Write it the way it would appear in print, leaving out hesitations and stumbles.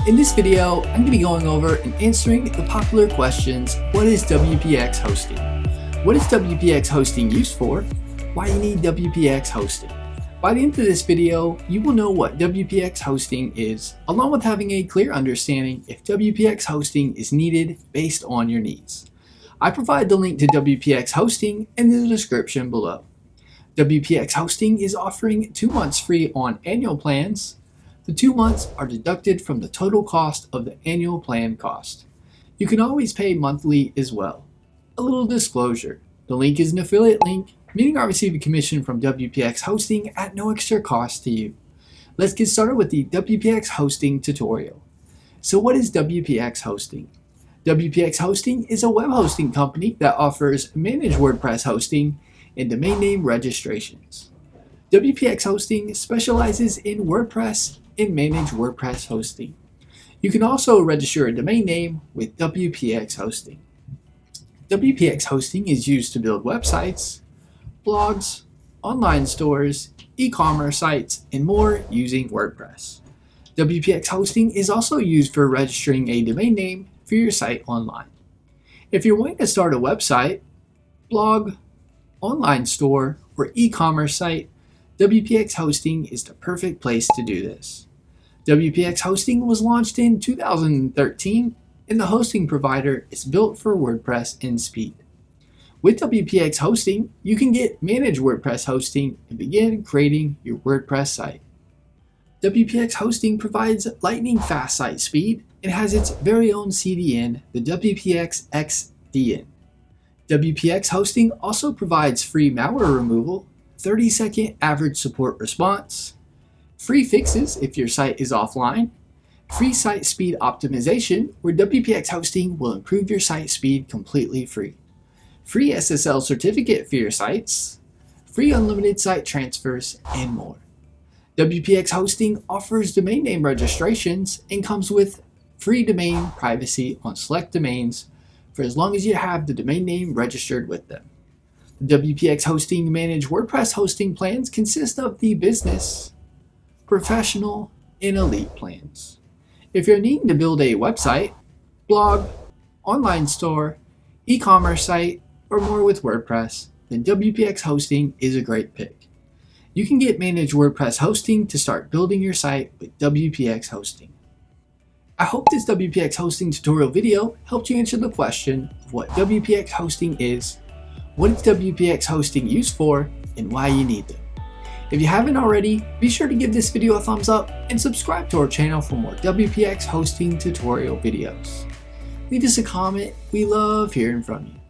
In this video, I'm going to be going over and answering the popular questions: what is WPX hosting? What is WPX hosting used for? Why you need WPX hosting? By the end of this video, you will know what WPX hosting is, along with having a clear understanding if WPX hosting is needed based on your needs. I provide the link to WPX hosting in the description below. WPX hosting is offering 2 months free on annual plans. The 2 months are deducted from the total cost of the annual plan cost. You can always pay monthly as well. A little disclosure: the link is an affiliate link, meaning I receive a commission from WPX hosting at no extra cost to you. Let's get started with the WPX hosting tutorial. So what is WPX hosting? WPX hosting is a web hosting company that offers managed WordPress hosting and domain name registrations. WPX hosting specializes in WordPress and managed WordPress hosting. You can also register a domain name with WPX hosting. WPX hosting is used to build websites, blogs, online stores, e-commerce sites, and more using WordPress. WPX hosting is also used for registering a domain name for your site online. If you're wanting to start a website, blog, online store, or e-commerce site, WPX hosting is the perfect place to do this. WPX hosting was launched in 2013, and the hosting provider is built for WordPress and speed. With WPX hosting, you can get managed WordPress hosting and begin creating your WordPress site. WPX hosting provides lightning fast site speed and has its very own CDN, the WPX XDN. WPX hosting also provides free malware removal, 30-second average support response, free fixes if your site is offline, free site speed optimization where WPX hosting will improve your site speed completely free, free SSL certificate for your sites, free unlimited site transfers, and more. WPX hosting offers domain name registrations and comes with free domain privacy on select domains for as long as you have the domain name registered with them. The WPX hosting managed WordPress hosting plans consist of the business, professional, and elite plans. If you're needing to build a website, blog, online store, e-commerce site, or more with WordPress, then WPX hosting is a great pick. You can get managed WordPress hosting to start building your site with WPX hosting. I hope this WPX hosting tutorial video helped you answer the question of what WPX hosting is, what is WPX hosting used for, and why you need them. If you haven't already, be sure to give this video a thumbs up and subscribe to our channel for more WPX hosting tutorial videos. Leave us a comment, we love hearing from you.